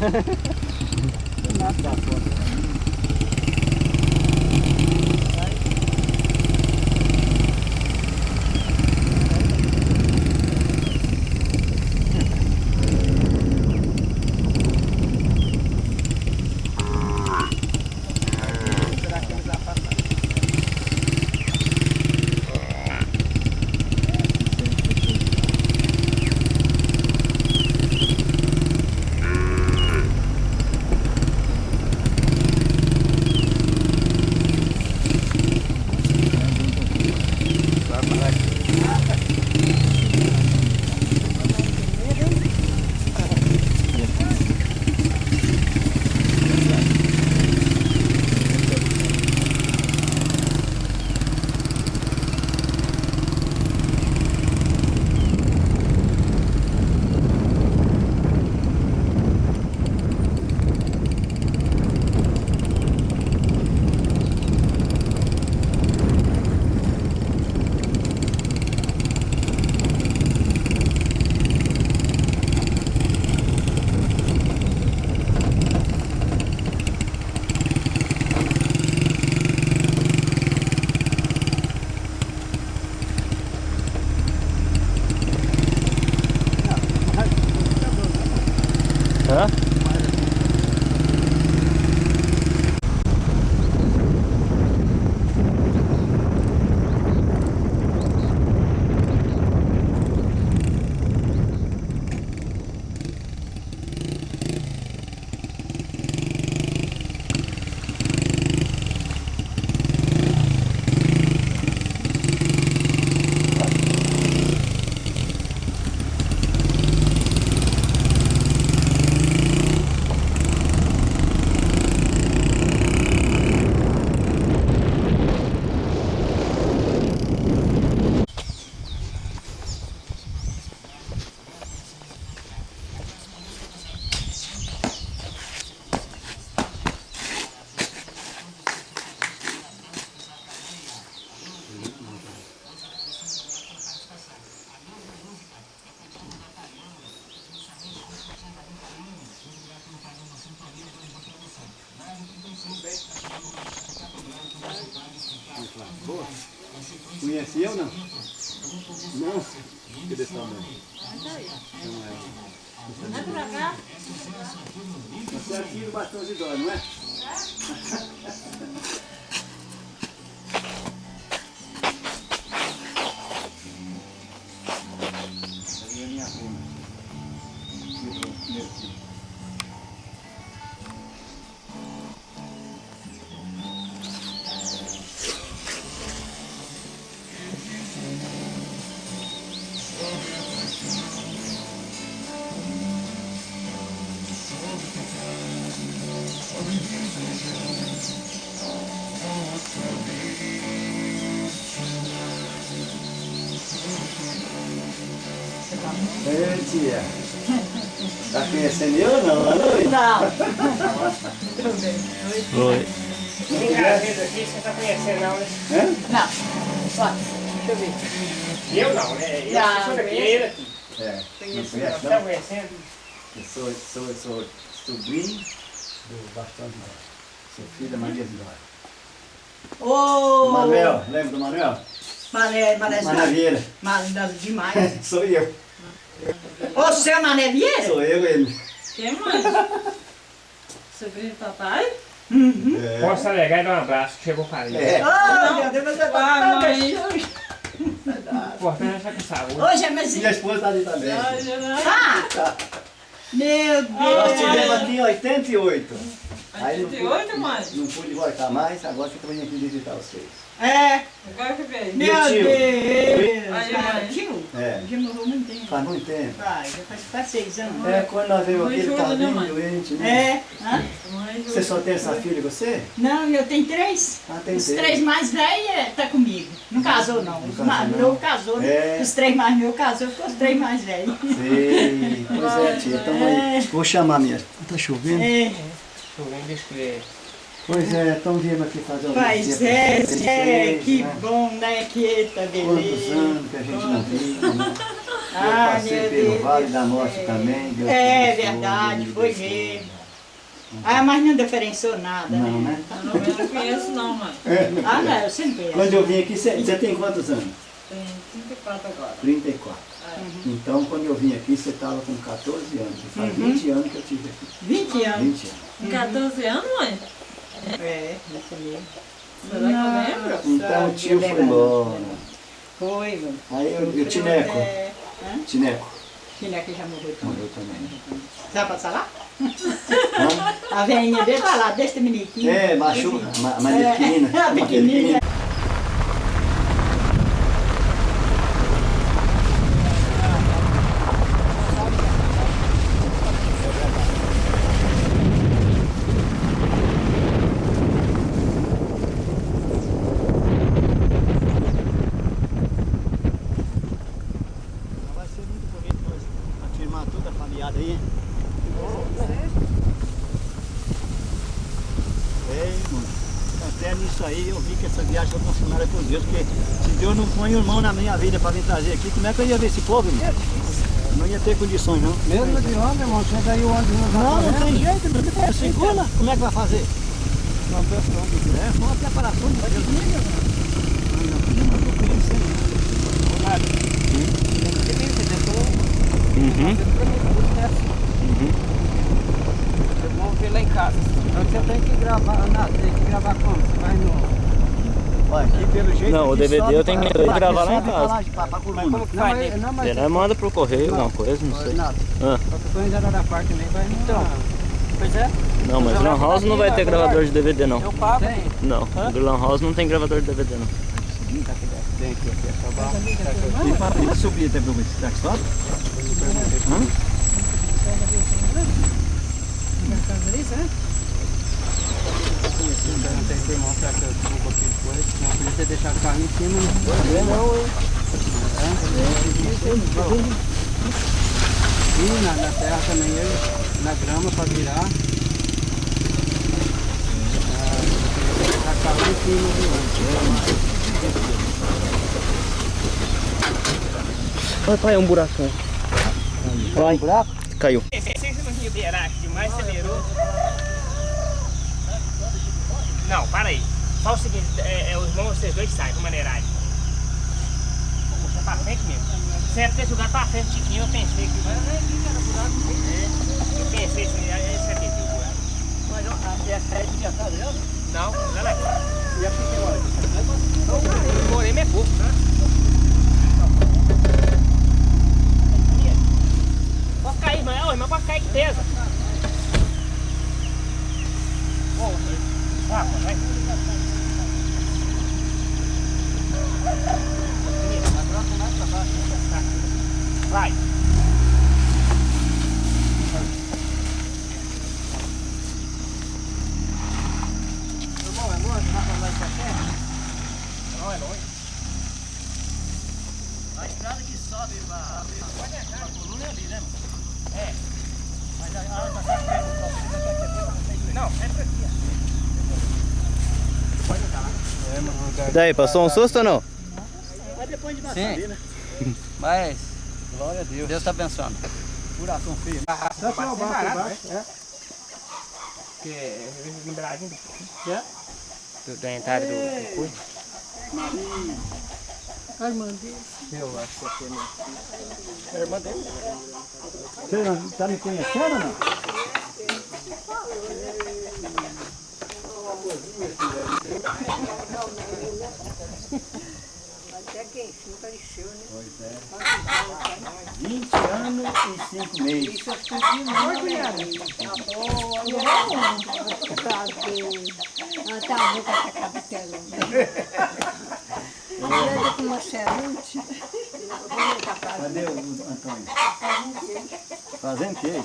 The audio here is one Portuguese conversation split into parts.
Nada da conta. Hã? Boa. Conhece eu, não? Não? Que desse tamanho? Não é. Vai pra cá? Você é aqui do Bastão de Dó, não é? Ali é minha prima. Meu tio. Ei, tia. Tá conhecendo eu ou não? Não. Oi. Vem cá, vendo aqui, você tá conhecendo não, né? Hã? Não. Ó, deixa eu ver. Eu não, né? Eu Não, sou daqui, conheço. ele aqui. É. Não Você conhece, tá não? conhecendo? Eu sou sobrinho do Bastão de Dó. Sou filho da Maria de Dó. Ô, Manuel, lembra do Manuel? Mané Maravilha. demais. Sou eu. Ô, você é Mané Vieira? Sou eu ele. Que mãe? Sobrinho do papai? É. Posso alegar e dar um abraço, que chegou para É. Ah, meu Deus, você tá mãe. O importante é estar com saúde. Hoje é mais... Minha esposa tá ali também. Ah! Meu Nós Deus! tivemos aqui em 88. Aí não 88, mãe? não pude voltar mais, agora que eu estou vindo aqui visitar vocês. É, Agora que veio. meu tio? Deus! Aí, Ah, mãe. tio? É. Já morreu muito tempo. Faz muito tempo. Ah, já faz 6 anos. É, quando nós veio Não aqui, ele ajuda, estava né, bem mãe? doente, né? É. Hã? Mãe, Você só tem essa filha, você? Não, eu tenho 3. Ah, tem Os três. 3 mais velhos tá comigo. Não casou, não. Não Os casou, mais não. novos casou. É. Os 3 mais meus casou, ficou os 3 mais velhos. Sei. Pois é, tia. Então aí, vou chamar minha. Tá chovendo? É. Chovendo, deixa eu ver. Pois é, estão vindo aqui fazer uma Pois visita é, pra vocês, que né? bom, né? Que tá Quantos beleza. anos que a gente não vive, né? Ah, passei meu pelo Deus. Vale da Morte também. Deus É abençoe, verdade, Deus foi abençoe. mesmo. Ah, mas não diferenciou nada, Não, né? né? Eu não conheço não, mãe. Ah, não, eu sempre conheço. Quando eu vim aqui, você tem quantos anos? Tem 34 agora. 34. Então, quando eu vim aqui, você estava com 14 anos. Faz 20 anos que eu estive aqui. 20 anos. 20 anos. Com 14 anos, mãe? É, isso mesmo. Será que eu lembro? Então o tio foi embora. Foi, mano. Aí o Tineco. Hã? Tineco. Tineco já morreu também. Morreu também. Dá pra falar? Hã? A velhinha dele tá lá, desse meniquinho. É, baixou, mas é pequenina. A pequenininha. Vai ser muito bonito nós firmar toda a família aí. Mano. Até nisso aí eu vi que essa viagem foi consumada por Deus, porque se Deus não põe o irmão na minha vida para vir trazer aqui, como é que eu ia ver esse povo, irmão? Não ia ter condições, não. Mesmo de homem, irmão, chega aí o ônibus Não tem jeito, não tem segura. Como é que vai fazer? Uma pressão de Deus. É, foi uma preparação de Deus. Vamos ver lá em casa. Então você tem que gravar, tem que gravar como? Você vai no... Olha, aqui pelo jeito. Não, o aqui DVD sobe eu tenho que pra- gravar lá em sobe pra casa. lá de- pra coluna. Como que faz? Ele não manda pro correio, alguma coisa, não sei. Nada. Ah, Qualquer coisa era da parte também, vai no... Então, pois é. não, mas o Lan House não vai ter gravador de DVD, não. Eu pago. Tem. Não, o Lan House não tem gravador de DVD, não. Tem aqui, é só bom. E pra subir até pro será que sobe? Hã? Não tem que mostrar que eu tinha um pouquinho de coisa. Não podia ter deixado o carro em cima, né? E na terra também, na grama para virar. Deixar o carro lá em cima, Vai, pai, é um buracão. Vai. Buraco? Caiu. Você não liberar aqui demais, você virou. Não, para aí. Fala o seguinte, os irmãos vocês dois saem, com maneiragem. Vou puxar pra frente mesmo. Você é ter jogado pra frente, Tiquinho, eu pensei que... Eu pensei que é esse aqui, viu? Mas essa é de casa dela? Não, não é. E a pequena? O Moreno é pouco, né? Pode cair, irmão, pode cair que pesa. Vai. Vai. Não, é longe. A estrada que sobe pra coluna é ali, né, mano? É. Mas a hora passar aqui, Não, é por aqui, ó. E daí, passou um susto ou não? mas depois de Sim. ali, né? Mas, Glória a Deus. Deus está abençoando. Furação feia. Só para o baixo, é. Porque numeradinho Da entrada do cuido. Ai, mãe Deus. Eu acho que aqui é meu. é a irmã dele. Você não tá me conhecendo ou não? Até que enfim apareceu, né? Pois é. 20 anos e 5 meses. Isso é tudo de novo, Ela tá a boca com a cabecela. Ela com uma serente. Cadê o Antônio? Fazendo queijo.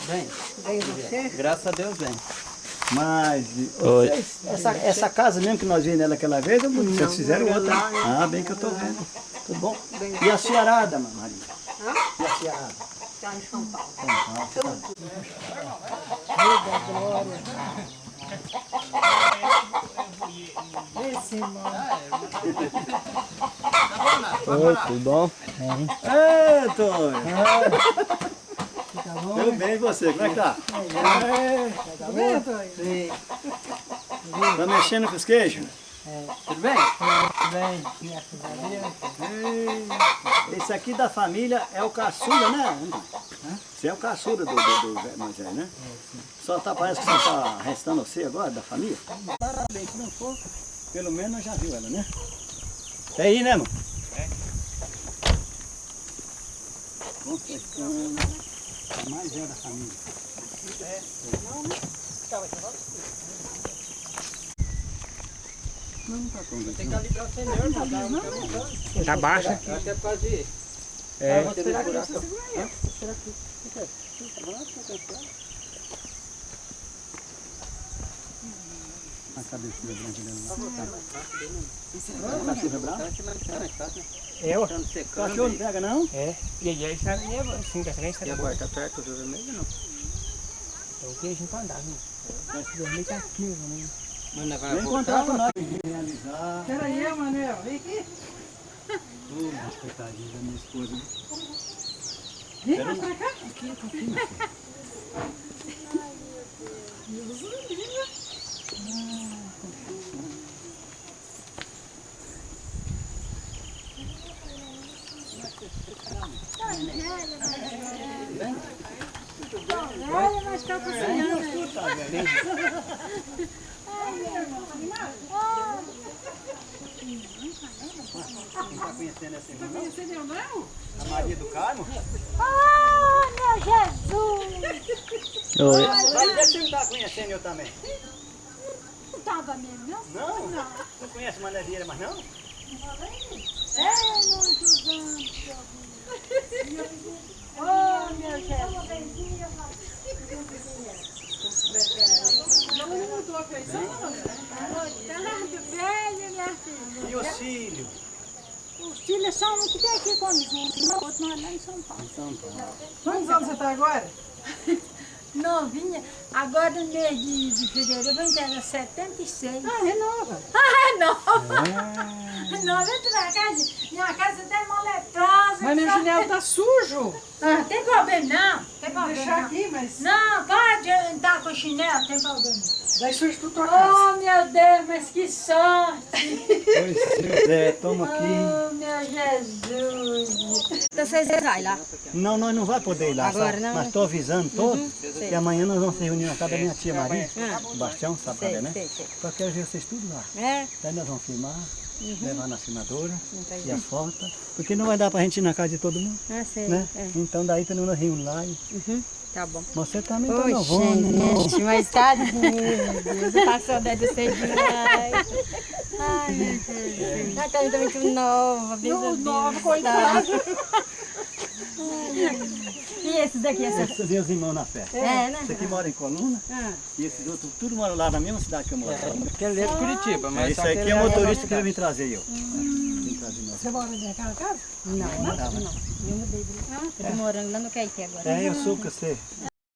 Bem, Bem você? graças a Deus, bem. Mas Oi. essa casa mesmo que nós vimos nela aquela vez, vocês fizeram outra. Ah, bem que eu tô vendo. Tudo bom? E a Cearada, Maria? E a Cearada? Está em São Paulo. Esse Oi, tudo bom? Ei, Antônio! Tudo bem, e você? Como é que tá? Tá bem, Antônio? Tá mexendo com os queijos? Tudo bem? Bem, graças a Deus. Esse aqui da família é o caçula, né, Antônio? Você é o caçula do Zé Moisés, né? Só tá, parece que só tá restando você agora, da família? Bem, se não for, pelo menos nós já viu ela, né? É aí, né, mano? É. Conceição, a mais velha da família. Não tá tão bem. Tem que calibrar o pneu, Tá baixa. acho que é por causa de... É. Será que você A cabecinha branca dele lá. Cachorro é bravo? Eu? Cachorro não pega, não? É. E aí, isso aí é assim, dessa vez E agora, tá perto do vermelho não? Então o queijinho pra andar, viu? Esse vermelho tá aqui, né? Mas não vai Vem encontrar com nós. Realizar. Peraí, Manel, vem aqui. Coitadinha da minha esposa. Vem mais pra cá. Olha, mas tá cozinhando. Quem tá conhecendo essa irmã? Você deu não? A Maria do Carmo? Ah, meu Jesus! Oi. Vai ver se você não tá conhecendo eu também. Não tava mesmo, não? Não? Não conhece Mané Vieira, mas não? É, não julgando, oh, meu Jesus! Não mudou a feição, Tanto velho, minha filha. E os filhos? Os filhos são um que tem aqui comigo, o outro mora lá em São Paulo. Quantos anos você tá agora? Novinha, agora no mês de fevereiro eu vou entregar 76. Ah, renova. Ah, não! Não, vem pra casa. Minha casa tá moletosa. Mas meu chinelo tá sujo. Ah, tem problema não. Tem Vou problema deixar não. aqui, mas... Não, pode entrar com chinelo, tem problema não. Daí sujo tudo tua casa. Oh, meu Deus, mas que sorte! Pois é, toma aqui. Oh, meu Jesus! Então vocês vai lá. Não, nós não vamos poder ir lá, Agora sabe? não, Mas né? estou avisando todos que amanhã nós vamos se reunir na casa da minha tia Maria, o Bastião, sabe qual é, né? Sei. Só quero ver vocês tudo lá. É? Daí nós vamos filmar, levar na filmadora e a foto, porque não vai dar pra gente ir na casa de todo mundo, Ah, sei. né? É. Então daí também nós reunimos lá e Tá bom. você também tá Oi, novona, né? gente, mas tadinho, meu Deus, eu passo saudade de você demais. Ai, meu Deus. A Tânia tá muito nova, Deus. Nova, coitada. E esses daqui, essas... Esses meus irmãos na festa. É, né? Esse aqui mora em Coluna e esses outros tudo moram lá na mesma cidade que eu moro. Que ele é de Curitiba, mas Esse só que aqui ele é o motorista que veio me trazer eu. Vim trazer nós. Você mora naquela casa? Não, eu mudei. Eu tô morando lá no Caeté agora. É, eu sou que você.